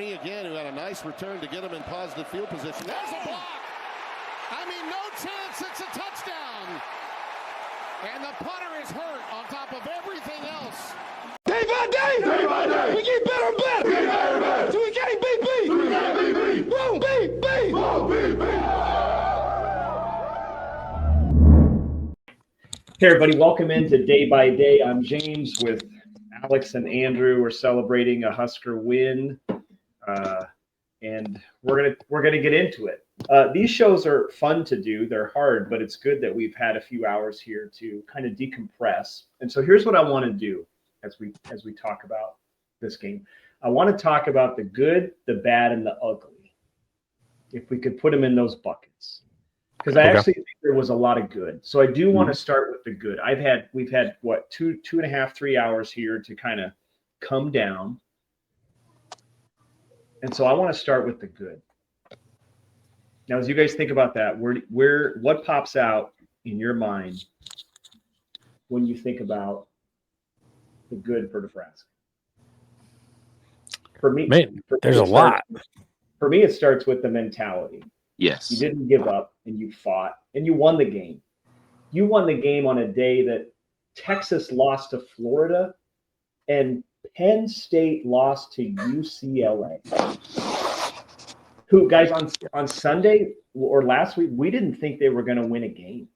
Barney again, who had a nice return to get him in positive field position. There's a block. I mean, no chance. It's a touchdown. And the punter is hurt on top of everything else. Day by day, we get better and better. We get better and better. So we can't beat beat. So we can't beat beat. Won't beat beat. Won't beat beat. Hey everybody, welcome into Day by Day. I'm James with Alex and Andrew. We're celebrating a Husker win, and we're gonna get into it. These shows are fun to do. They're hard, but it's good that we've had a few hours here to kind of decompress. And so here's what I want to do as we talk about this game. I want to talk about the good, the bad, and the ugly. If we could put them in those buckets. Because I actually think there was a lot of good. So I do want to start with the good. We've had what, two and a half, 3 hours here to kind of come down. And so I want to start with the good. Now, as you guys think about that, what pops out in your mind when you think about the good for Nebraska? For me, there's a lot. For me, it starts with the mentality. Yes. You didn't give up, and you fought, and you won the game. You won the game on a day that Texas lost to Florida and Penn State lost to UCLA. Who, guys, on Sunday or last week, we didn't think they were going to win a game.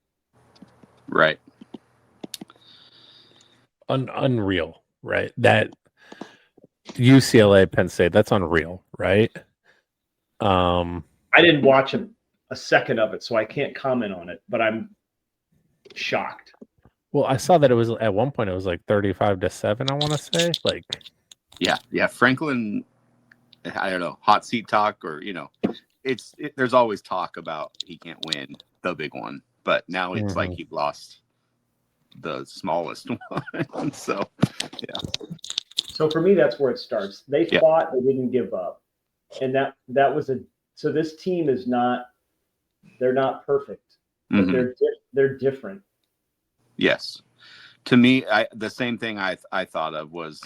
Right. Unreal, right? That UCLA Penn State, that's unreal, right? I didn't watch a second of it, so I can't comment on it, but I'm shocked. Well, I saw that it was at one point it was like 35-7, I want to say. Like, yeah. Franklin, I don't know, hot seat talk, or there's always talk about he can't win the big one, but now it's like he lost the smallest one. So, yeah. So for me, that's where it starts. They fought, they didn't give up, and that was So this team is they're not perfect, but they're different. Yes. To me, the same thing I thought of was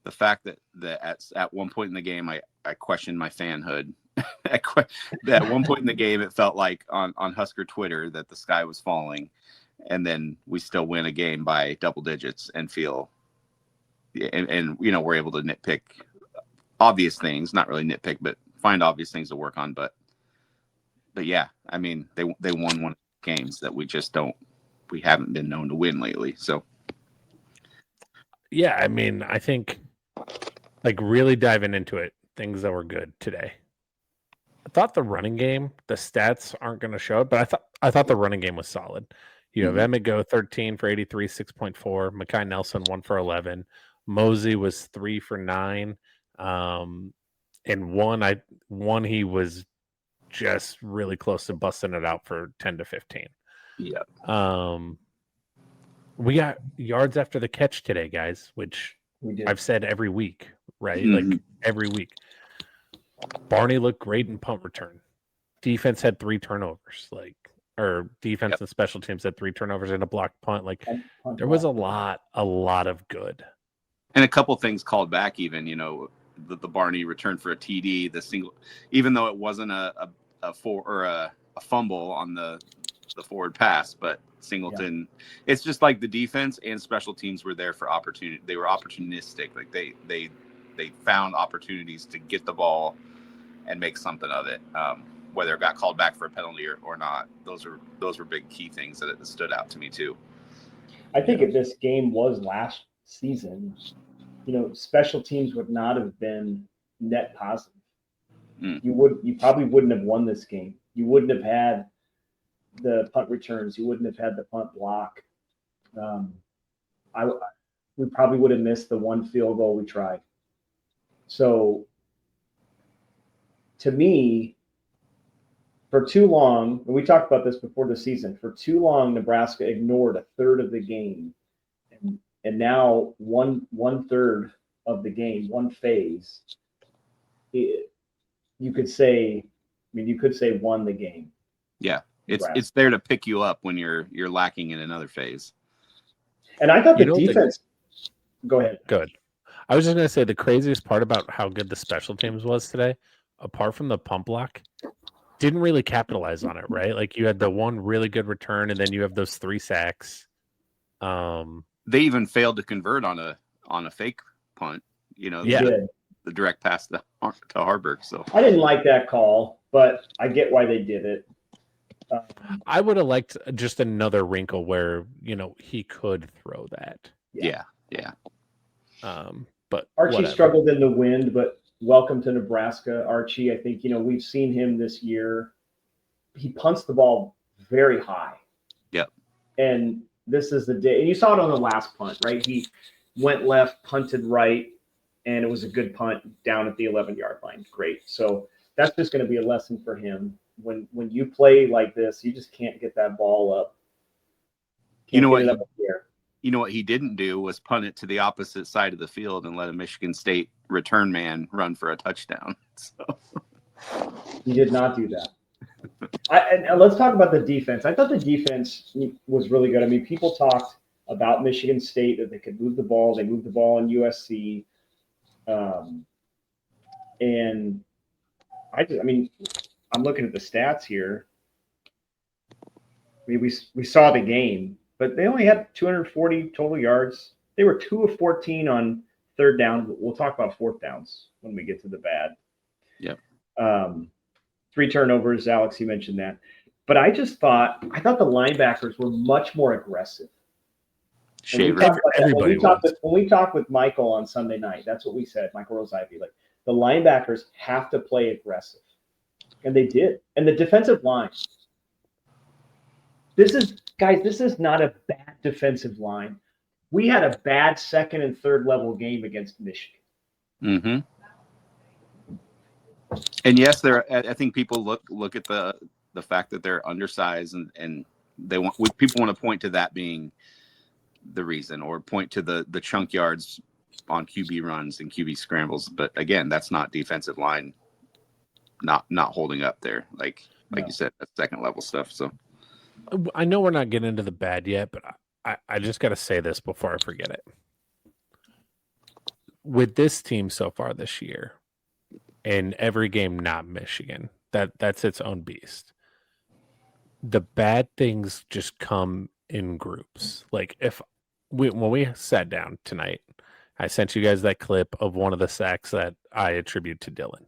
the fact that at one point in the game, I questioned my fanhood. At one point in the game, it felt like on Husker Twitter that the sky was falling, and then we still win a game by double digits and feel, and we're able to nitpick obvious things, not really nitpick, but find obvious things to work on. But yeah, I mean, they won one of the games that we haven't been known to win lately. So yeah, I mean, I think like really diving into it, things that were good today. I thought the running game, the stats aren't going to show it, but I thought the running game was solid. You have Emmett go 13 for 83, 6.4. Mekhi Nelson 1 for 11. Mosey was 3 for 9. And one he was just really close to busting it out for 10 to 15. Yeah. We got yards after the catch today, guys, which I've said every week, right? Like every week. Barney looked great in punt return. Defense had 3 turnovers, defense and special teams had 3 turnovers and a blocked punt. Like there was a lot of good. And a couple things called back even, the Barney return for a TD, the single, even though it wasn't a fumble on the forward pass, but Singleton, it's just like the defense and special teams were there for opportunity. They were opportunistic. Like they found opportunities to get the ball and make something of it. Whether it got called back for a penalty or not, those were big key things that stood out to me too. I think if this game was last season, special teams would not have been net positive. You probably wouldn't have won this game. You wouldn't have had the punt returns. You wouldn't have had the punt block. We probably would have missed the one field goal we tried. So to me, for too long, and we talked about this before the season, for too long, Nebraska ignored a third of the game. And now one third of the game, one phase, you could say won the game. Yeah, it's there to pick you up when you're lacking in another phase. And I thought the defense. Go ahead. Good. I was just gonna say the craziest part about how good the special teams was today, apart from the pump block, didn't really capitalize on it, right? Like you had the one really good return, and then you have those 3 sacks. They even failed to convert on a fake punt. Yeah. The direct pass to Harburg. So I didn't like that call, but I get why they did it. I would have liked just another wrinkle where he could throw that. yeah. But Archie whatever. struggled in the wind, but welcome to Nebraska, Archie. I think we've seen him this year. He punts the ball very high. Yep. And this is the day, and you saw it on the last punt, right? He went left, punted right, and it was a good punt down at the 11-yard line. Great. So that's just going to be a lesson for him. When you play like this, you just can't get that ball up. You know what he didn't do was punt it to the opposite side of the field and let a Michigan State return man run for a touchdown. So he did not do that. And let's talk about the defense. I thought the defense was really good. I mean, people talked about Michigan State, that they could move the ball. They moved the ball in USC. And I'm looking at the stats here. I mean, we saw the game, but they only had 240 total yards. They were 2 of 14 on third down. We'll talk about fourth downs when we get to the bad. Yep. 3 turnovers, Alex, you mentioned that. But I thought the linebackers were much more aggressive. Everybody when we talked with Michael on Sunday night, that's what we said, Michael Rose-Ivy, like the linebackers have to play aggressive. And they did. And the defensive line. This is not a bad defensive line. We had a bad second and third level game against Michigan. Mm-hmm. And yes, I think people look at the fact that they're undersized and people want to point to that being the reason, or point to the chunk yards on QB runs and QB scrambles. But again, that's not defensive line not holding up there. Like you said, that's second level stuff. So I know we're not getting into the bad yet, but I just got to say this before I forget it. With this team so far this year, and every game not Michigan, that's its own beast. The bad things just come in groups. Like when we sat down tonight, I sent you guys that clip of one of the sacks that I attribute to Dylan.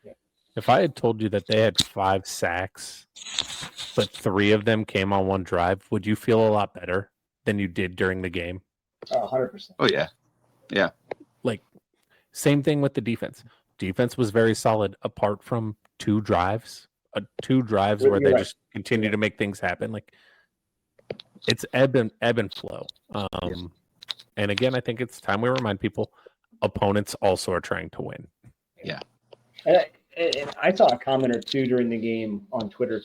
Yeah. If I had told you that they had 5 sacks, but 3 of them came on one drive, would you feel a lot better than you did during the game? 100%. Oh yeah. Yeah. Like, same thing with the defense. Defense was very solid apart from 2 drives. 2 drives where they just continue to make things happen. Like, it's ebb and flow. And again, I think it's time we remind people opponents also are trying to win. Yeah. And I saw a comment or two during the game on Twitter.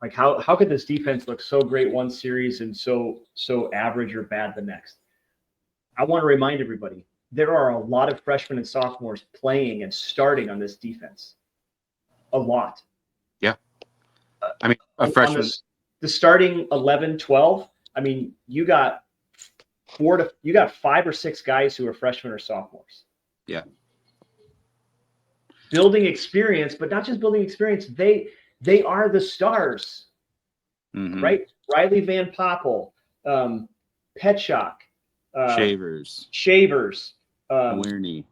Like how could this defense look so great one series and so average or bad the next? I want to remind everybody, there are a lot of freshmen and sophomores playing and starting on this defense. A lot. Yeah. I mean, a freshman. The starting 11, 12, I mean, you got 5 or 6 guys who are freshmen or sophomores. Yeah. Building experience, but not just building experience. They are the stars, right? Riley Van Poppel, Petchak, Shavers, Nwerny,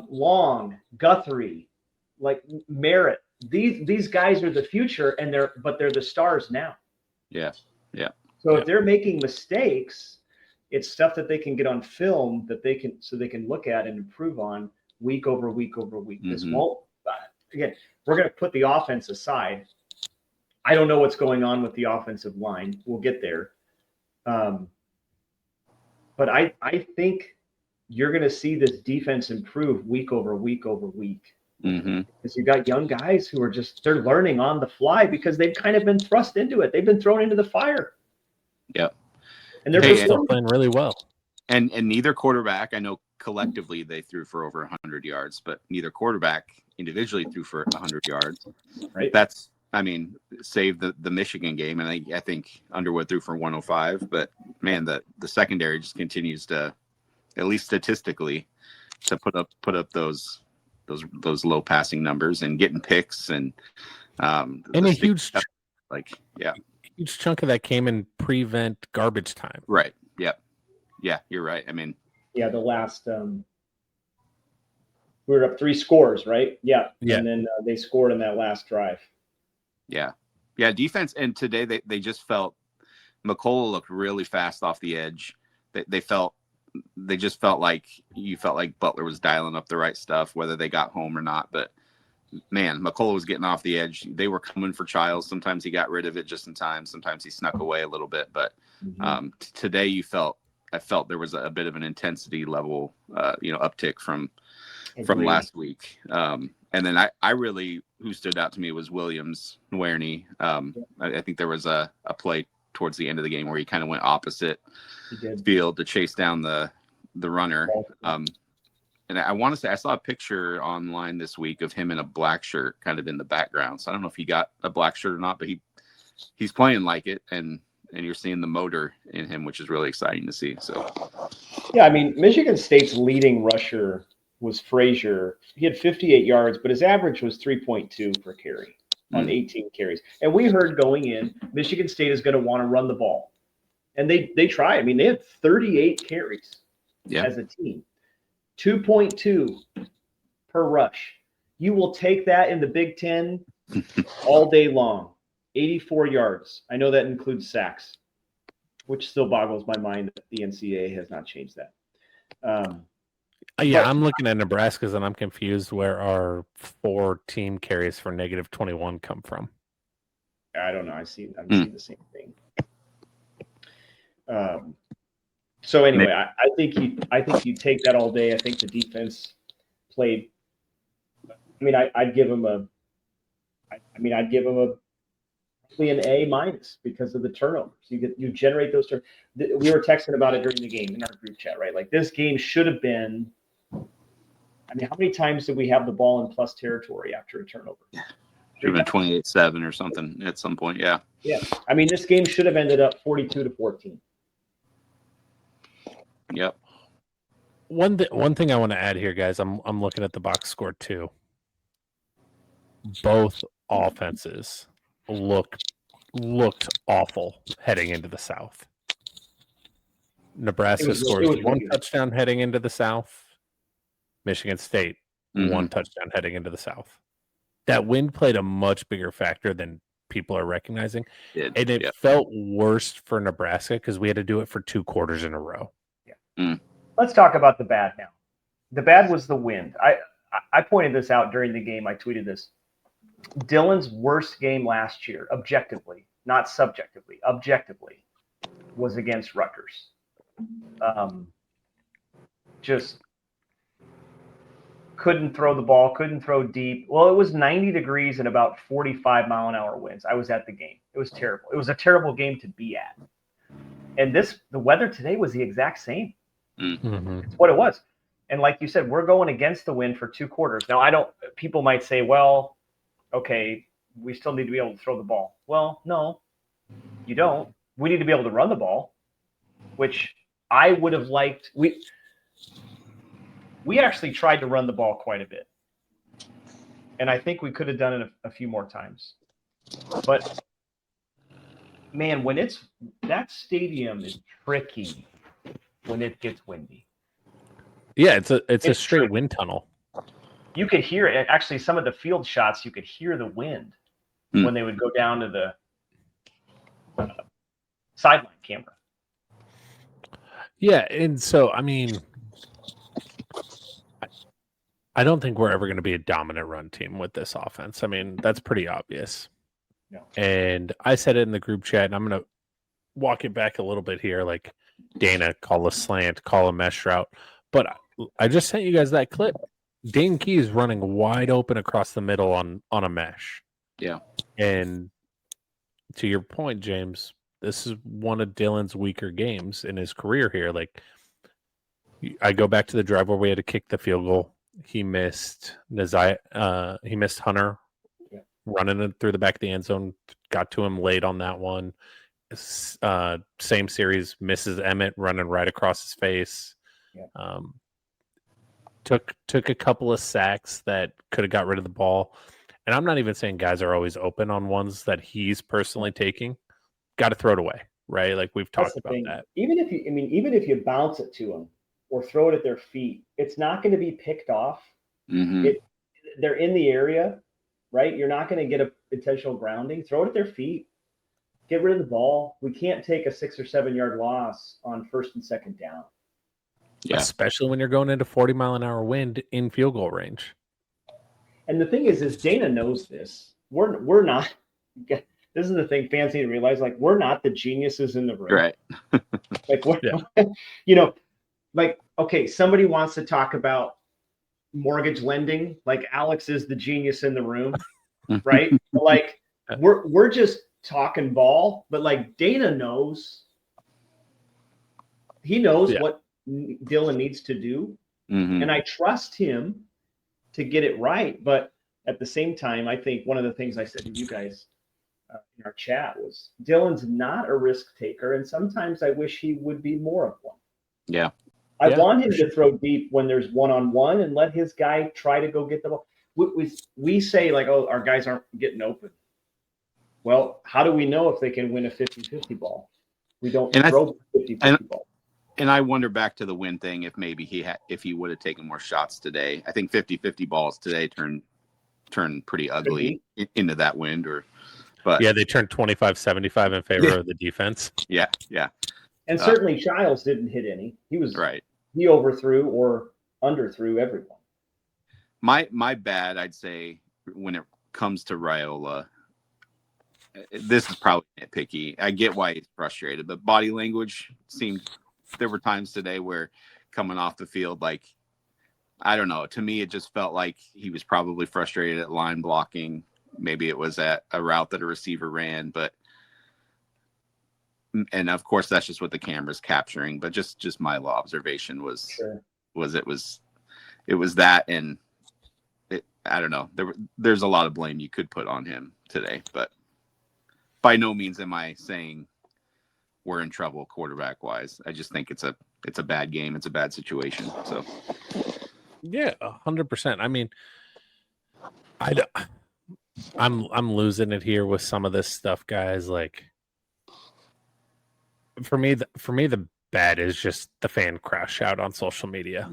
Long, Guthrie, like Merritt. These guys are the future, and they're the stars now. Yeah, yeah. So if they're making mistakes, it's stuff that they can get on film that they can look at and improve on week over week over week. This won't. Again, we're going to put the offense aside. I don't know what's going on with the offensive line. We'll get there. But I think you're going to see this defense improve week over week over week. Because you've got young guys who are they're learning on the fly because they've kind of been thrust into it. They've been thrown into the fire. Yep. And they're still playing really well. And neither quarterback, I know collectively they threw for over 100 yards, but neither quarterback individually threw for 100 yards. Right. That's, I mean, save the Michigan game, and I think Underwood threw for 105. But man, the secondary just continues to at least statistically, to put up those low passing numbers and getting picks and a huge huge chunk of that came in prevent garbage time. Right. Yep. Yeah, you're right. I mean, yeah, the last we were up 3 scores, right? Yeah. Yeah. And then they scored in that last drive. Yeah. Yeah, defense. And today they just felt McCullough looked really fast off the edge. They just felt like Butler was dialing up the right stuff, whether they got home or not. But man, McCullough was getting off the edge. They were coming for Childs. Sometimes he got rid of it just in time. Sometimes he snuck away a little bit. But today I felt there was a bit of an intensity level, uptick from last week. And then I really, who stood out to me was Williams Nwaneri. I think there was a play towards the end of the game where he kind of went opposite field to chase down the runner. And I want to say I saw a picture online this week of him in a black shirt kind of in the background. So I don't know if he got a black shirt or not, but he's playing like it, and you're seeing the motor in him, which is really exciting to see. So yeah, I mean, Michigan State's leading rusher was Frazier. He had 58 yards, but his average was 3.2 per carry on 18 carries. And we heard going in, Michigan State is going to want to run the ball. And they try. I mean, they had 38 carries as a team. 2.2 per rush. You will take that in the Big Ten all day long. 84 yards. I know that includes sacks, which still boggles my mind that the NCAA has not changed that. I'm looking at Nebraska's and I'm confused where our 4 team carries for -21 come from. I don't know. I'm seeing the same thing. So anyway, I think you take that all day. I think the defense played. I mean, I'd give them probably an A- because of the turnovers. You generate those turnovers. We were texting about it during the game in our group chat, right? Like this game should have been. I mean, how many times did we have the ball in plus territory after a turnover? Should have been 28-7 or something at some point. Yeah. Yeah. I mean, this game should have ended up 42-14. Yep. One thing I want to add here, guys. I'm looking at the box score too. Both offenses looked awful heading into the South. Nebraska scores 1 touchdown heading into the South. Michigan State 1 touchdown heading into the South. That wind played a much bigger factor than people are recognizing, and it felt worse for Nebraska because we had to do it for 2 quarters in a row. Let's talk about the bad now. The bad was the wind. I pointed this out during the game. I tweeted this. Dylan's worst game last year, objectively, not subjectively, objectively, was against Rutgers. Just couldn't throw the ball, couldn't throw deep. Well, it was 90 degrees and about 45-mile-an-hour winds. I was at the game. It was terrible. It was a terrible game to be at. And the weather today was the exact same. It's what it was. And like you said, we're going against the wind for 2 quarters. Now, people might say, well, okay, we still need to be able to throw the ball. Well, no, you don't. We need to be able to run the ball, which I would have liked. We actually tried to run the ball quite a bit. And I think we could have done it a few more times. But, man, that stadium is tricky when it gets windy. Yeah, it's a straight wind tunnel. You could hear it. Actually, some of the field shots, you could hear the wind when they would go down to the sideline camera. Yeah, and so, I mean, I don't think we're ever going to be a dominant run team with this offense. I mean, that's pretty obvious. No. And I said it in the group chat, and I'm going to walk it back a little bit here. Like, Dana, call a slant, call a mesh route. But I just sent you guys that clip. Dane Key is running wide open across the middle on a mesh. Yeah. And to your point, James, this is one of Dylan's weaker games in his career here. Like, I go back to the drive where we had to kick the field goal. He missed he missed Hunter running it through the back of the end zone. Got to him late on that one. Same series, misses Emmett running right across his face. Um, took a couple of sacks that could have got rid of the ball. And I'm not even saying guys are always open on ones that he's personally taking. Got to throw it away, right? Like we've That's talked the about thing. that. Even if you bounce it to them or throw it at their feet, it's not going to be picked off. Mhm. They're in the area, right? You're not going to get a intentional grounding. Throw it at their feet. Get rid of the ball. We can't take a 6 or 7 yard loss on first and second down. Yeah. Especially when you're going into 40-mile-an-hour wind in field goal range. And the thing is Dana knows this. We're not. This is the thing fans need to realize. Like, we're not the geniuses in the room. Right. Like, like, okay, somebody wants to talk about mortgage lending. Like, Alex is the genius in the room, right? Like, we're just talking ball, but like Dana knows. He knows what Dylan needs to do, Mhm. and I trust him to get it right. But at the same time, I think one of the things I said to you guys in our chat was Dylan's not a risk taker, and sometimes I wish he would be more of one. Yeah. I want him to throw deep when there's one-on-one and let his guy try to go get the ball. We say, like, oh, our guys aren't getting open. Well, how do we know if they can win a 50-50 ball? We don't throw 50-50 ball. And I wonder, back to the win thing, if maybe if he would have taken more shots today. I think 50-50 balls today turned pretty ugly into that wind. But yeah, they turned 25-75 in favor of the defense. Yeah. And certainly Childs didn't hit any. He was right. He overthrew or underthrew everyone. My bad, I'd say, when it comes to Raiola, this is probably nitpicky. I get why he's frustrated, but body language seemed. There were times today where coming off the field, like, I don't know. To me, it just felt like he was probably frustrated at line blocking. Maybe it was at a route that a receiver ran, and of course that's just what the camera's capturing. But just my observation was it was that, and I don't know. There's a lot of blame you could put on him today, but by no means am I saying we're in trouble quarterback wise. I just think it's a bad game. It's a bad situation. So yeah, 100%. I mean, I'm losing it here with some of this stuff, guys. Like, for me, the bad is just the fan crash out on social media.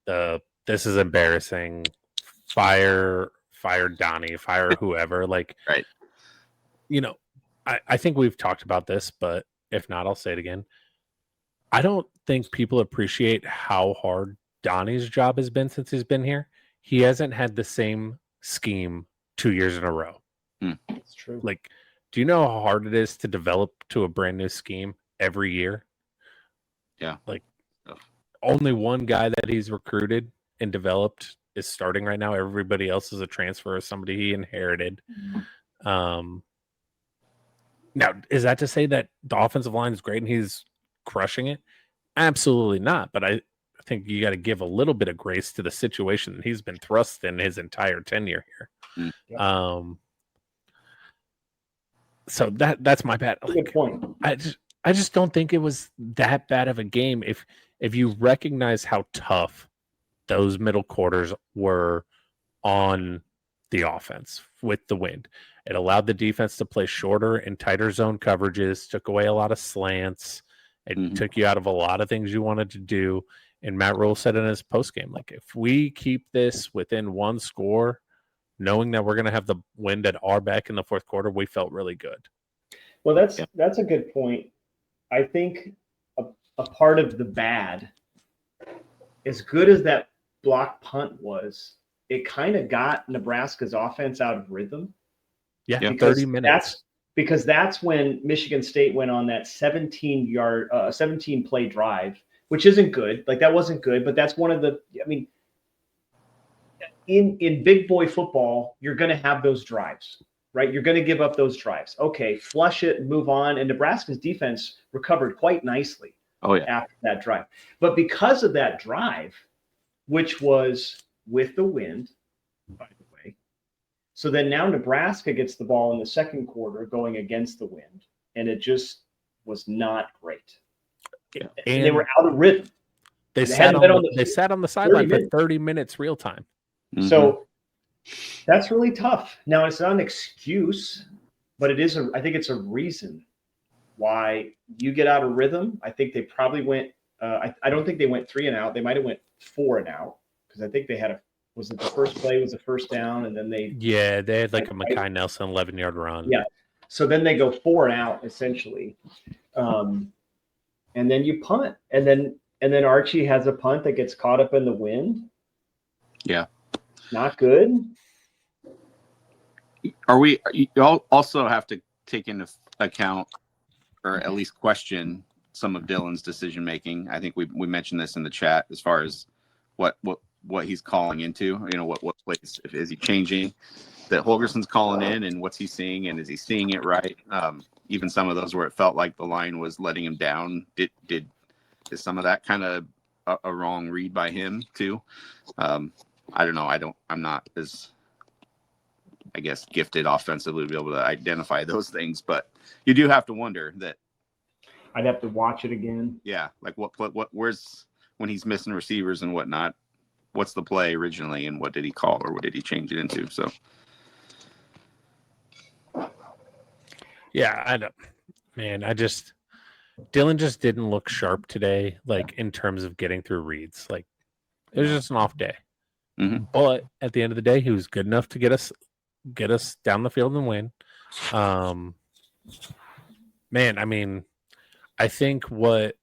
This is embarrassing. Fire Donnie, fire whoever. Like, right. I think we've talked about this, but if not, I'll say it again. I don't think people appreciate how hard Donnie's job has been since he's been here. He hasn't had the same scheme 2 years in a row. It's true. Like, do you know how hard it is to develop to a brand new scheme every year? Yeah. Like, only one guy that he's recruited and developed is starting right now. Everybody else is a transfer of somebody he inherited. Now, is that to say that the offensive line is great and he's crushing it? Absolutely not. But I think you got to give a little bit of grace to the situation that he's been thrust in his entire tenure here. So that's my bad. Like, good point. I just don't think it was that bad of a game. If you recognize how tough those middle quarters were on the offense with the wind, it allowed the defense to play shorter and tighter zone coverages, took away a lot of slants. It took you out of a lot of things you wanted to do. And Matt Rule said in his postgame, like, if we keep this within one score, knowing that we're going to have the wind at our back in the fourth quarter, we felt really good. Well, that's a good point. I think a part of the bad, as good as that block punt was, it kind of got Nebraska's offense out of rhythm. Yeah, 30 minutes. That's when Michigan State went on that 17 play drive, which isn't good. Like, that wasn't good, but that's one of the, I mean, in big boy football, you're going to have those drives, right? You're going to give up those drives. Okay, flush it and move on. And Nebraska's defense recovered quite nicely after that drive. But because of that drive, which was with the wind, by the way, so then now Nebraska gets the ball in the second quarter going against the wind, and it just was not great. Yeah. And they were out of rhythm. They They sat hadn't on been on the, the they field sat on the sideline for minutes. 30 minutes real time. Mhm. So that's really tough. Now, it's not an excuse, but it is I think it's a reason why you get out of rhythm. I think they probably went I don't think they went 3 and out. They might have went 4 and out because I think they had was it the first play was the first down, and then they had like a Makai Nelson 11-yard run. Yeah. So then they go 4 and out essentially. And then you punt. And then Archie has a punt that gets caught up in the wind. Yeah. Not good. You all also have to take into account, or at least question, some of Dylan's decision making. I think we mentioned this in the chat as far as what he's calling into. What plays, is he changing that Holgerson's calling in, and what's he seeing, and is he seeing it right? Even some of those where it felt like the line was letting him down. Is some of that kind of a wrong read by him too? I don't know. I'm not as, I guess, gifted offensively to be able to identify those things, but you do have to wonder that. I'd have to watch it again. Yeah, like where's when he's missing receivers and whatnot. What's the play originally, and what did he call, or what did he change it into? So, Yeah, I know. Man, Dylan just didn't look sharp today, like in terms of getting through reads. Like it was just an off day. Mhm. But at the end of the day, he was good enough to get us down the field and win. Man, I mean, I think what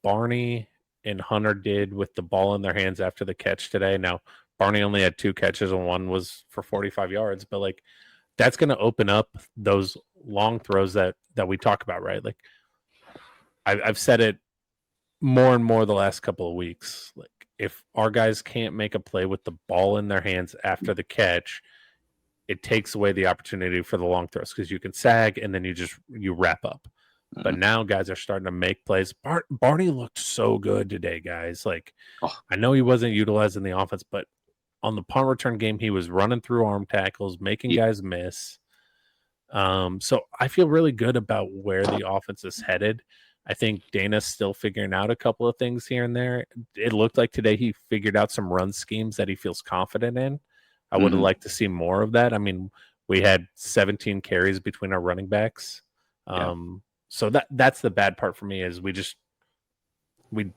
Barney and Hunter did with the ball in their hands after the catch today. Now, Barney only had 2 catches and one was for 45 yards, but like that's going to open up those long throws that we talk about, right? Like I've said it more and more the last couple of weeks. Like if our guys can't make a play with the ball in their hands after the catch, it takes away the opportunity for the long throws because you can sag and then you wrap up. But now guys are starting to make plays. Barney looked so good today, guys. Like I know he wasn't utilizing the offense, but on the punt return game, he was running through arm tackles, making guys miss. So I feel really good about where the offense is headed. I think Dana's still figuring out a couple of things here and there. It looked like today he figured out some run schemes that he feels confident in. I would have liked to see more of that. I mean, we had 17 carries between our running backs. So that's the bad part for me is we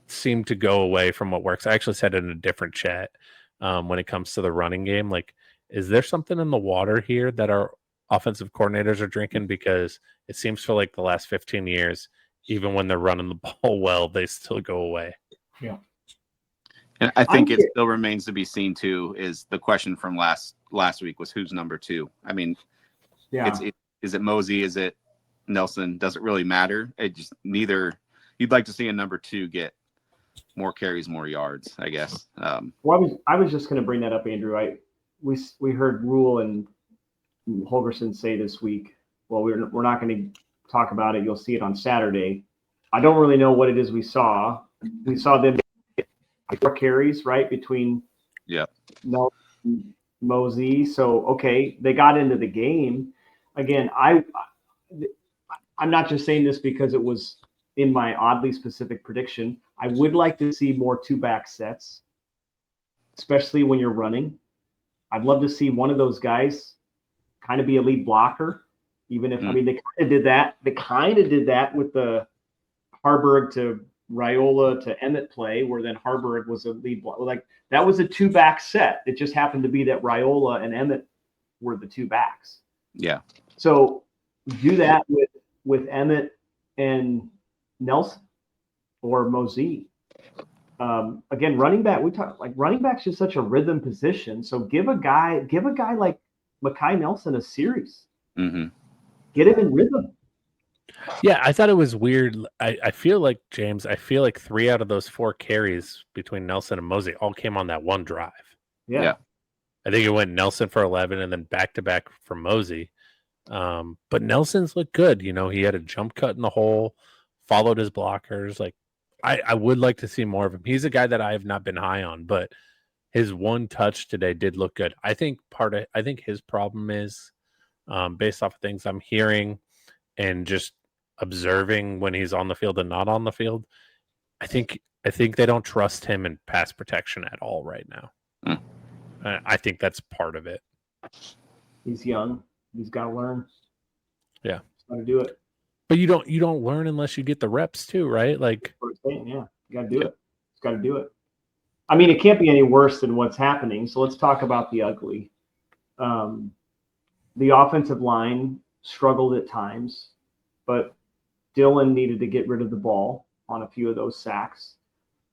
seem to go away from what works. I actually said it in a different chat when it comes to the running game. Like, is there something in the water here that our offensive coordinators are drinking? Because it seems for like the last 15 years, even when they're running the ball well, they still go away. Yeah. And I think it still remains to be seen too. Is the question from last week was who's number 2? I mean, is it Mosey? Is it Nelson? Does it really matter? It just neither. You'd like to see a number 2 get more carries, more yards, I guess. Well, I was just going to bring that up, Andrew. We heard Rule and Holgerson say this week, well, we're not going to talk about it. You'll see it on Saturday. I don't really know what it is we saw. We saw them get 4 carries, right, between Nelson and Mosey. So, okay, they got into the game. Again, I'm not just saying this because it was in my oddly specific prediction. I would like to see more 2-back sets, especially when you're running. I'd love to see one of those guys kind of be a lead blocker, even if, I mean, they kind of did that. They kind of did that with the Harburg to Raiola to Emmett play, where then Harburg was a lead blocker. Like that was a 2-back set. It just happened to be that Raiola and Emmett were the 2 backs. Yeah. So do that with Emmett and Nelson or Mosey. Again, running back, we talk like running back's just such a rhythm position. So give a guy like Makai Nelson a series. Mm-hmm. Get him in rhythm. Yeah, I thought it was weird. I feel like, James, 3 out of those 4 carries between Nelson and Mosey all came on that one drive. Yeah. I think it went Nelson for 11 and then back-to-back for Mosey. But Nelson's looked good. You know, he had a jump cut in the hole, followed his blockers. Like, I would like to see more of him. He's a guy that I have not been high on, but his one touch today did look good. I think his problem is, based off of things I'm hearing and just observing when he's on the field and not on the field, I think I think they don't trust him in pass protection at all right now. I think that's part of it. He's young. He's got to learn. Yeah. He's got to do it. But you don't learn unless you get the reps too, right? Like, yeah, you got to do it. He's got to do it. I mean, it can't be any worse than what's happening. So let's talk about the ugly. The offensive line struggled at times, but Dylan needed to get rid of the ball on a few of those sacks.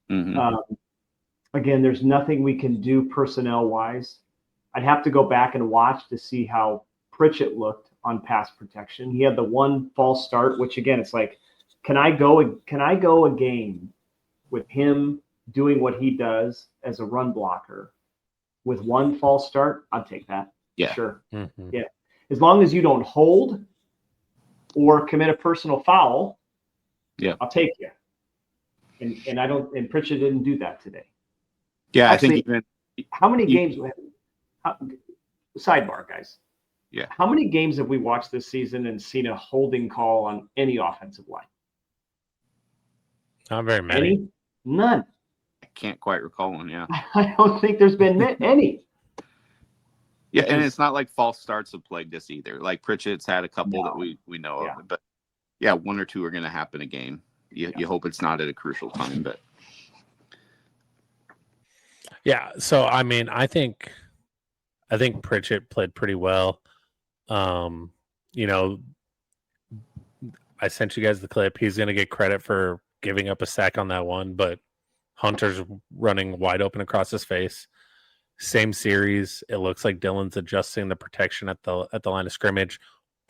Again, there's nothing we can do personnel-wise. I'd have to go back and watch to see how Pritchett looked on pass protection. He had the one false start, which again, it's like, can I go a game with him doing what he does as a run blocker with one false start? I'd take that. Yeah. Sure. Yeah. As long as you don't hold or commit a personal foul, I'll take you. And Pritchett didn't do that today. Yeah, Actually, I think how many games? Sidebar, guys. Yeah. How many games have we watched this season and seen a holding call on any offensive line? not very many. Any? None. I can't quite recall one. Yeah. I don't think there's been any. Yeah, and it's not like false starts have plagued us either. Like Pritchett's had a couple that we know of, but yeah, one or two are going to happen a game. You hope it's not at a crucial time, but Yeah. So I mean, I think Pritchett played pretty well. You know, I sent you guys the clip. He's going to get credit for giving up a sack on that one, but Hunter's running wide open across his face. Same series. It looks like Dylan's adjusting the protection at the line of scrimmage.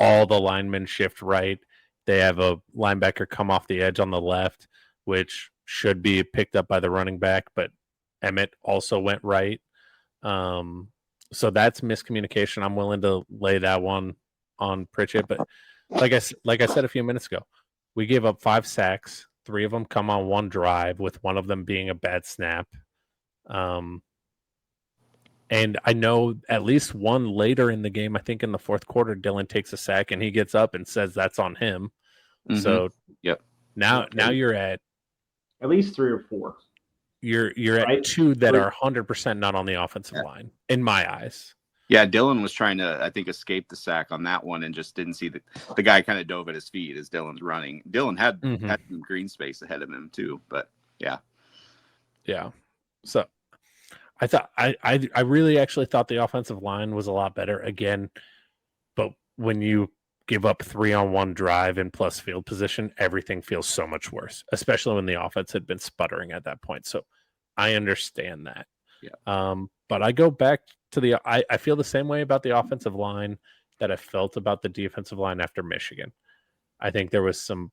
All the linemen shift right. They have a linebacker come off the edge on the left, which should be picked up by the running back, but Emmett also went right. So that's miscommunication. I'm willing to lay that one on Pritchett, but like I said a few minutes ago, we gave up 5 sacks. 3 of them come on one drive, with one of them being a bad snap. And I know at least one later in the game, I think in the fourth quarter, Dylan takes a sack and he gets up and says that's on him. So now you're at least 3 or 4. You're at 2 that are 100% not on the offensive line, in my eyes. yeah, Dylan was trying to, I think, escape the sack on that one and just didn't see the guy kind of dove at his feet as Dylan's running. Dylan had some green space ahead of him too, but yeah. So I thought I really actually thought the offensive line was a lot better again, but when you give up 3-on-1 drive and plus field position, everything feels so much worse, especially when the offense had been sputtering at that point. So I understand that. Yeah. But I go back to I feel the same way about the offensive line that I felt about the defensive line after Michigan. I think there was some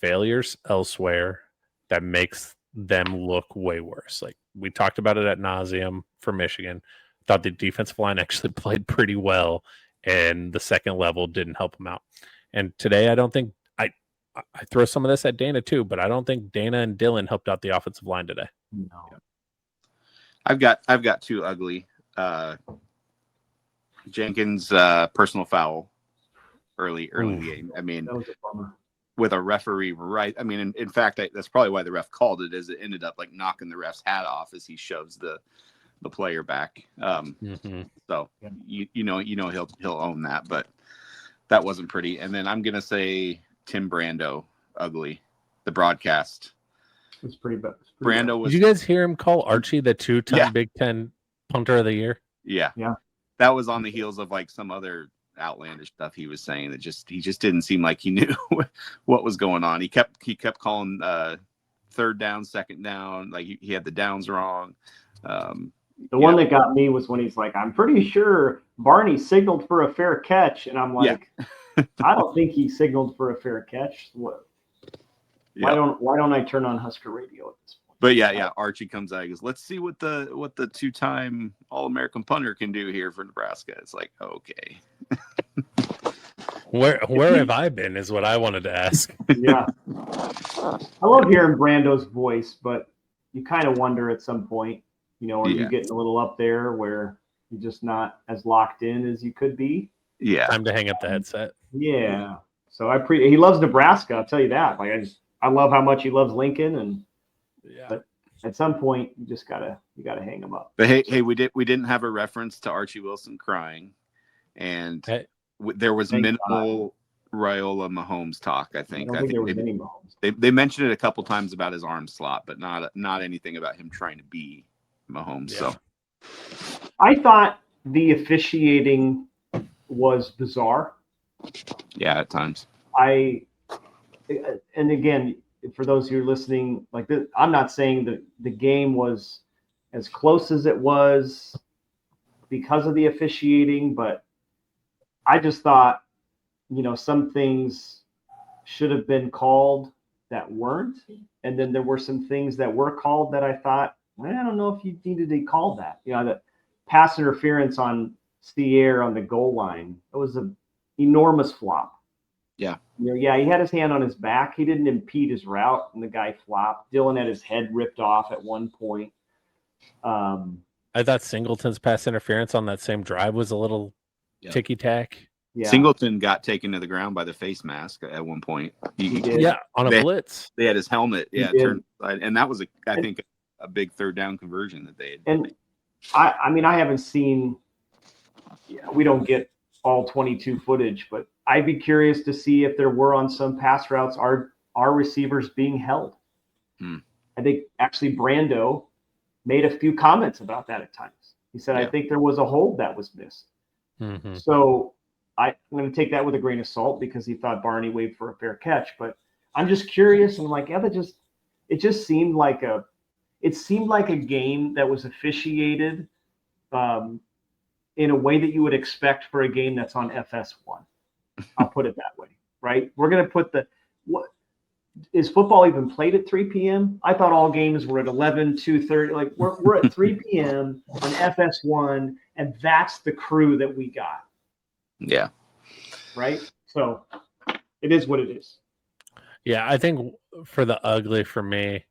failures elsewhere that makes them look way worse. Like we talked about it ad nauseum for Michigan. Thought the defensive line actually played pretty well, and the second level didn't help them out. And today, I don't think I throw some of this at Dana too, but I don't think Dana and Dylan helped out the offensive line today. No. I've got 2 ugly. Jenkins personal foul early in the game. I mean, That was a bummer. with a referee right. I mean, in fact, that's probably why the ref called it, is it ended up like knocking the ref's hat off as he shoves the player back. So you know he'll own that, but that wasn't pretty. And then I'm gonna say Tim Brando ugly. The broadcast. It's pretty bad. Brando was. Did you guys hear him call Archie the 2-time Big Ten punter of the year? Yeah. That was on the heels of like some other outlandish stuff he was saying that he just didn't seem like he knew what was going on. He kept calling third down, second down, like he had the downs wrong. The one that got me was when he's like, I'm pretty sure Barney signaled for a fair catch, and I'm like, I don't think he signaled for a fair catch. Why don't I turn on Husker radio at this point? But yeah, Archie comes out and goes, let's see what the 2-time All-American punter can do here for Nebraska. It's like, okay. Where have I been is what I wanted to ask. Yeah. I love hearing Brando's voice, but you kind of wonder at some point, are you getting a little up there where you're just not as locked in as you could be? Yeah. Time to hang up the headset. Yeah. So he loves Nebraska, I'll tell you that. Like I love how much he loves Lincoln, and Yeah. But at some point, you gotta hang them up. But hey, we didn't have a reference to Archie Wilson crying, and Hey, there was Thank minimal Raiola Mahomes talk. I I think. don't think there was any Mahomes. They mentioned it a couple times about his arm slot, but not anything about him trying to be Mahomes. Yeah. So I thought the officiating was bizarre. yeah, at times. And again, for those who are listening, like this, I'm not saying that the game was as close as it was because of the officiating, but I just thought, some things should have been called that weren't. And then there were some things that were called that I thought, I don't know if you needed to call that. The pass interference on Sierre on the goal line, it was an enormous flop. Yeah. Yeah, he had his hand on his back. He didn't impede his route, and the guy flopped. Dylan had his head ripped off at one point. I thought Singleton's pass interference on that same drive was a little ticky-tack. Yeah. Singleton got taken to the ground by the face mask at one point. He did. Yeah, on a blitz. They had his helmet, He turned, and that was I think a big third down conversion that they had. And I haven't seen. We don't get all 22 footage, but I'd be curious to see if there were on some pass routes are receivers being held. I think actually Brando made a few comments about that at times. He said, I think there was a hold that was missed. Mm-hmm. So I'm going to take that with a grain of salt because he thought Barney waved for a fair catch. But I'm just curious. And I'm like, it just seemed like a game that was officiated in a way that you would expect for a game that's on FS1. I'll put it that way, right? We're going to put what is football even played at 3 p.m.? I thought all games were at 11, 2:30. Like we're at 3 p.m. on FS1, and that's the crew that we got. Yeah. Right? So it is what it is. Yeah, I think for the ugly for me,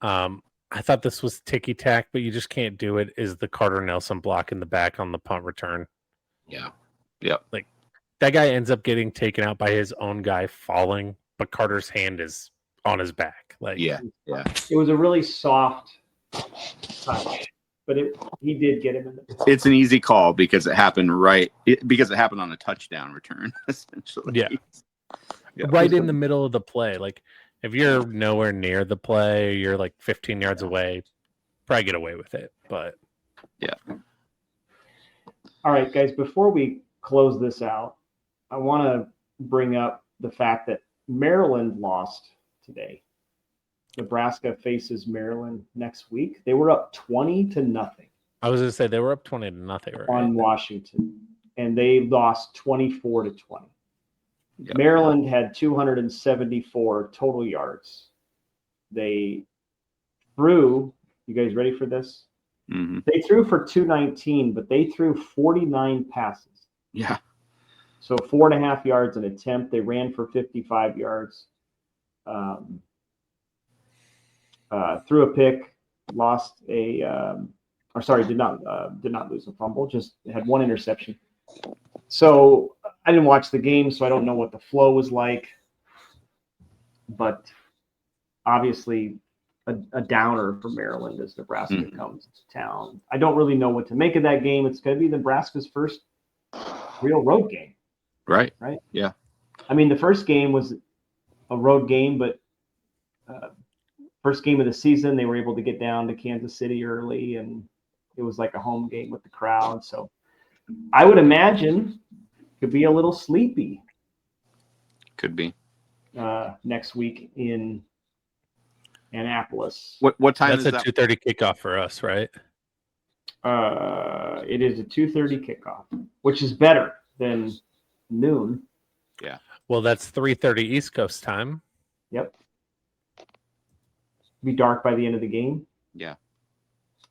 I thought this was ticky-tack, but you just can't do it, is the Carter Nelson block in the back on the punt return. Yeah. Yep. Like, that guy ends up getting taken out by his own guy falling, but Carter's hand is on his back. Like, yeah. It was a really soft touch, but he did get him in the. It's an easy call because it happened because it happened on a touchdown return, essentially. Yeah. Right in the middle of the play. Like, if you're nowhere near the play, you're like 15 yards away, probably get away with it. But yeah. All right, guys, before we close this out, I want to bring up the fact that Maryland lost today. Nebraska faces Maryland next week. They were up 20-0. I was going to say they were up 20-0 right? On Washington, and they lost 24-20. Yep. Maryland had 274 total yards. They threw. You guys ready for this? Mm-hmm. They threw for 219, but they threw 49 passes. Yeah. So 4.5 yards an attempt. They ran for 55 yards. Threw a pick, lost did not lose a fumble, just had one interception. So I didn't watch the game, so I don't know what the flow was like. But obviously a downer for Maryland as Nebraska comes to town. I don't really know what to make of that game. It's going to be Nebraska's first real road game. Right. Yeah. I mean, the first game was a road game, but first game of the season, they were able to get down to Kansas City early, and it was like a home game with the crowd. So I would imagine it could be a little sleepy. Could be. Next week in Annapolis. What time That's is a that? 2:30 kickoff for us, right? It is a 2:30 kickoff, which is better than noon. Yeah. Well, that's 3:30 East Coast time. Yep. Be dark by the end of the game. Yeah.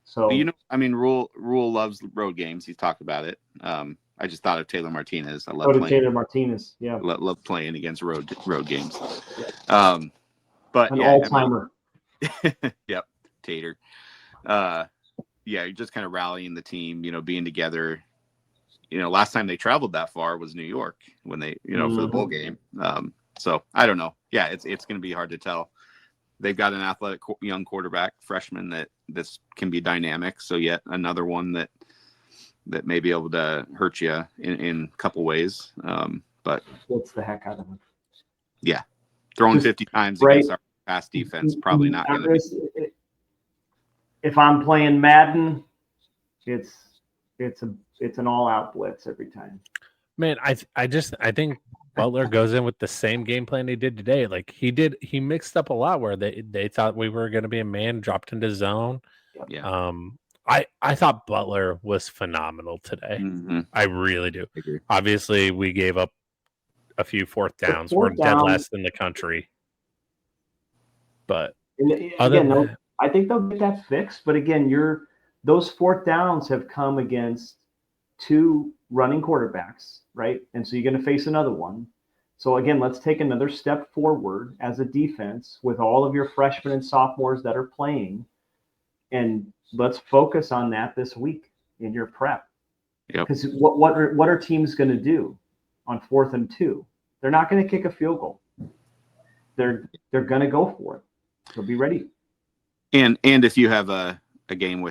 So Rule loves road games. He's talked about it. I just thought of Taylor Martinez. I love playing. Taylor Martinez. Yeah. Love playing against road games. Yeah. But an all-timer. Yep. Tater. You're just kind of rallying the team. Being together. Last time they traveled that far was New York when they, for the bowl game. So I don't know. Yeah, it's going to be hard to tell. they've got an athletic young quarterback, freshman, that this can be dynamic. So yet another one that may be able to hurt you in a couple ways. But What's the heck out of him? yeah, throwing 50 times against our pass defense, probably not going to be. If I'm playing Madden, it's an all-out blitz every time. Man, I think Butler goes in with the same game plan he did today. Like he mixed up a lot where they thought we were going to be a man, dropped into zone. Yeah. I thought Butler was phenomenal today. Mm-hmm. I really do. I agree. Obviously, we gave up a few fourth downs. We're dead last in the country. But again, I think they'll get that fixed. But again, those fourth downs have come against two running quarterbacks, right? And so you're going to face another one. So again, let's take another step forward as a defense with all of your freshmen and sophomores that are playing, and let's focus on that this week in your prep. Because what are teams going to do on 4th and 2? They're not going to kick a field goal. They're going to go for it. So be ready. And if you have a game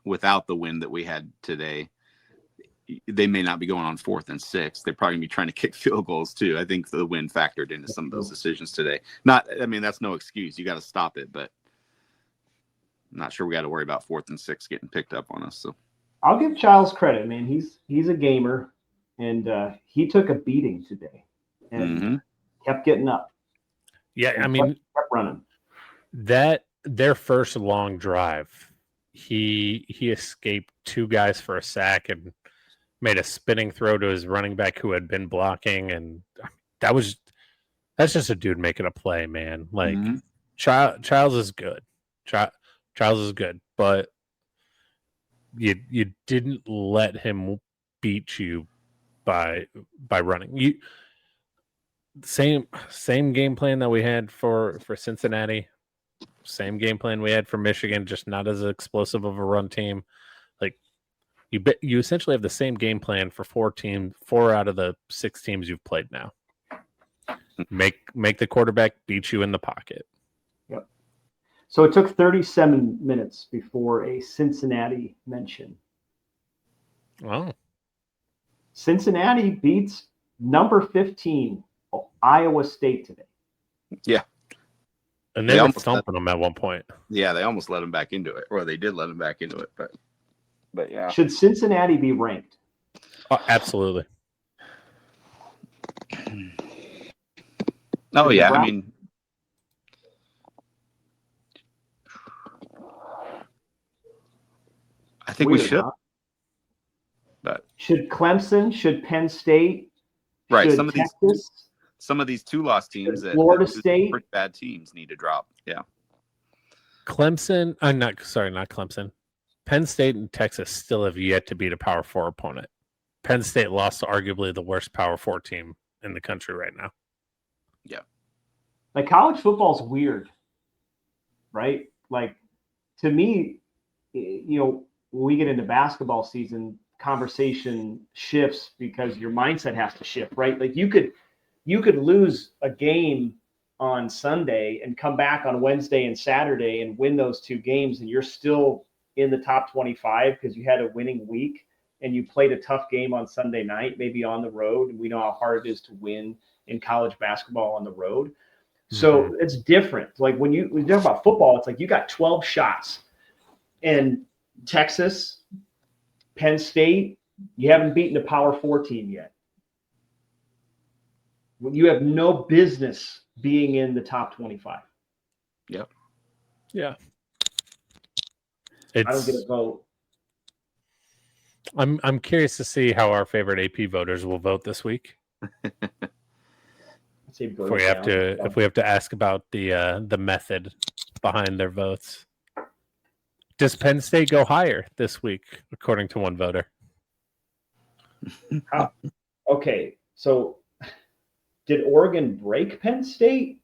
without the win that we had today, they may not be going on 4th and 6. They're probably going to be trying to kick field goals too. I think the win factored into some of those decisions today. That's no excuse. You got to stop it, but I'm not sure we got to worry about 4th and 6 getting picked up on us. So I'll give Childs credit, man. He's a gamer, and he took a beating today and kept getting up. Yeah, I mean, kept running. Their first long drive, he escaped 2 guys for a sack and made a spinning throw to his running back who had been blocking, and that's just a dude making a play, man. Like Childs is good. Childs is good, but you didn't let him beat you by running. Same game plan that we had for Cincinnati. Same game plan we had for Michigan, just not as explosive of a run team. Like you essentially have the same game plan for 4 out of the 6 teams you've played now. Make the quarterback beat you in the pocket. Yep. So it took 37 minutes before a Cincinnati mention. Oh. Cincinnati beats number 15 Iowa State today. Yeah. And they were thumping them at one point. Yeah, they almost let him back into it. Or they did let him back into it, but yeah. Should Cincinnati be ranked? Oh, absolutely. Oh, yeah. I mean, I think we should. But should Clemson? Should Penn State? Right. Should Some of these 2-loss teams that Florida State, pretty bad teams, need to drop. Yeah. Clemson. Not Clemson. Penn State and Texas still have yet to beat a Power 4 opponent. Penn State lost to arguably the worst Power 4 team in the country right now. Yeah. Like college football is weird, right? Like to me, when we get into basketball season, conversation shifts because your mindset has to shift, right? Like you could lose a game on Sunday and come back on Wednesday and Saturday and win those 2 games, and you're still in the top 25 because you had a winning week and you played a tough game on Sunday night, maybe on the road. And we know how hard it is to win in college basketball on the road. So it's different. Like when you talk about football, it's like you got 12 shots, and Texas, Penn State, you haven't beaten a Power 4 team yet. You have no business being in the top 25. Yep. Yeah. I don't get a vote. I'm curious to see how our favorite AP voters will vote this week. If we have to ask about the method behind their votes. Does Penn State go higher this week, according to one voter? Okay, so did Oregon break Penn State,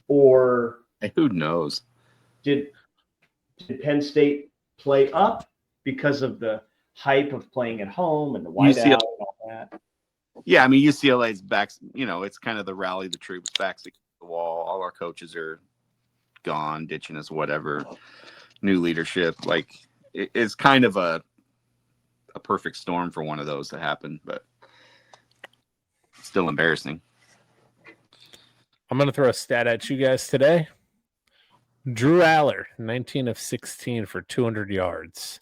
or who knows? Did Penn State play up because of the hype of playing at home and the whiteout and all that? Yeah, I mean UCLA's back. It's kind of the rally the troops, backs against the wall. All our coaches are gone, ditching us, whatever. New leadership, like it's kind of a perfect storm for one of those to happen, but still embarrassing. I'm going to throw a stat at you guys today. Drew Aller, 19 of 16 for 200 yards.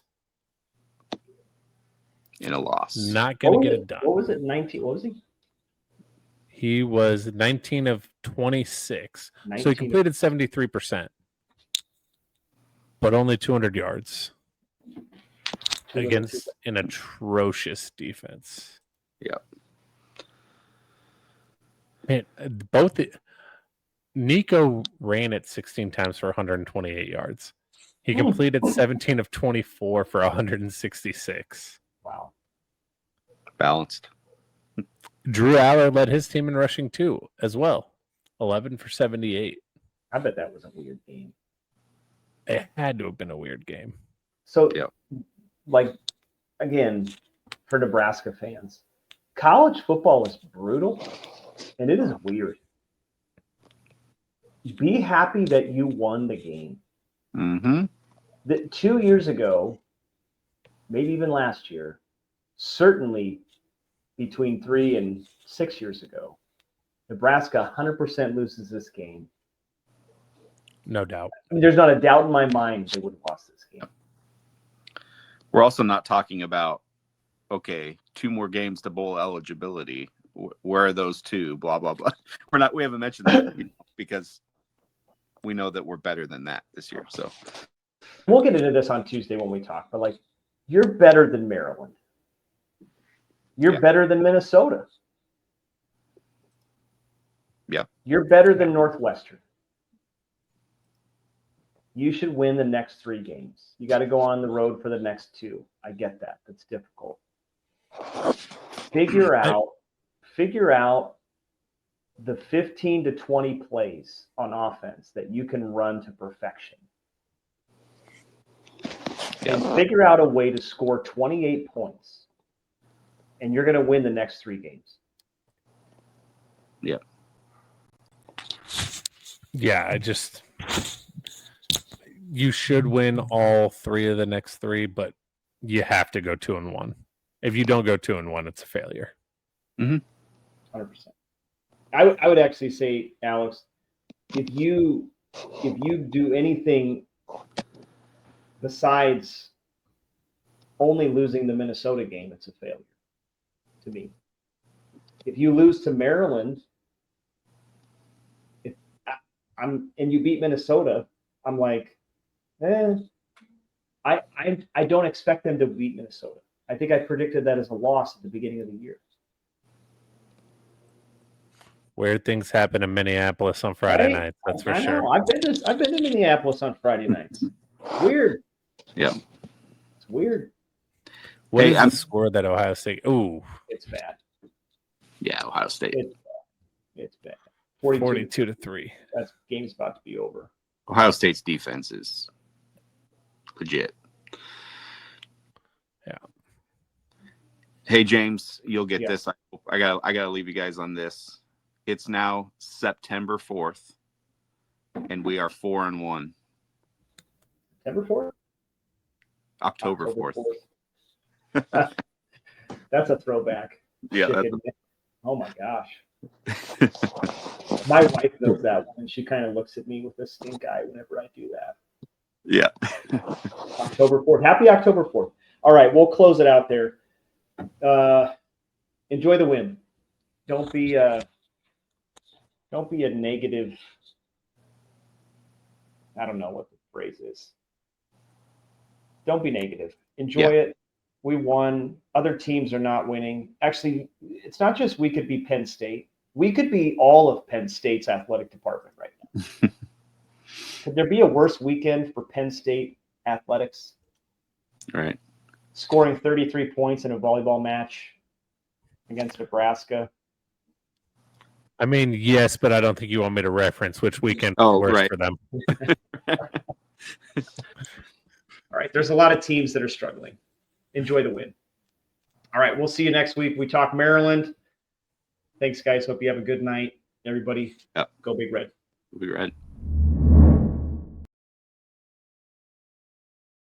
In a loss. Not going to get it done. What was it? 19? What was he? He was 19 of 26. So he completed 73%, but only 200 yards against an atrocious defense. Yeah. Man, both Nico ran it 16 times for 128 yards. He completed 17 of 24 for 166. Wow. Balanced. Drew Aller led his team in rushing too, as well. 11 for 78. I bet that was a weird game. It had to have been a weird game. So, Yeah. like, again, for Nebraska fans, college football is brutal, and it is weird. Be happy that you won the game. Mm-hmm. 2 years ago, maybe even last year, certainly between 3 and 6 years ago, Nebraska 100% loses this game. No doubt. I mean, there's not a doubt in my mind they would have lost this game. We're also not talking about, okay, 2 more games to bowl eligibility. Where are those 2? Blah, blah, blah. We haven't mentioned that because we know that we're better than that this year. So we'll get into this on Tuesday when we talk, but like, you're better than Maryland. You're better than Minnesota. Yeah. You're better than Northwestern. You should win the next 3 games. You got to go on the road for the next 2. I get that. That's difficult. Figure out the 15 to 20 plays on offense that you can run to perfection. And figure out a way to score 28 points. And you're going to win the next 3 games. Yeah. Yeah, you should win all 3 of the next 3, but you have to go 2-1. If you don't go 2-1, it's a failure. 100%. I would actually say, Alex, if you do anything besides only losing the Minnesota game, it's a failure to me. If you lose to Maryland, and you beat Minnesota, I'm like, I don't expect them to beat Minnesota. I think I predicted that as a loss at the beginning of the year. Weird things happen in Minneapolis on Friday nights. That's for sure. I've been to Minneapolis on Friday nights. Weird. Yeah. It's weird. What is the score that Ohio State? Ooh, it's bad. Yeah, Ohio State. It's bad. 42-3. That game's about to be over. Ohio State's defense is legit. Yeah. Hey James, you'll get this. I gotta leave you guys on this. It's now September 4th, and we are 4-1. September 4th? October 4th. That's a throwback. Yeah. Oh my gosh. My wife knows that one, and she kind of looks at me with a stink eye whenever I do that. Yeah. October 4th. Happy October 4th. All right, we'll close it out there. Enjoy the win. Don't be a negative. I don't know what the phrase is. Don't be negative. Enjoy it. We won. Other teams are not winning. Actually, it's not just we could be Penn State. We could be all of Penn State's athletic department right now. Could there be a worse weekend for Penn State athletics? Right. Scoring 33 points in a volleyball match against Nebraska. I mean, yes, but I don't think you want me to reference which weekend was worse for them. All right. There's a lot of teams that are struggling. Enjoy the win. All right. We'll see you next week. We talk Maryland. Thanks, guys. Hope you have a good night. Everybody, go Big Red. Big Red.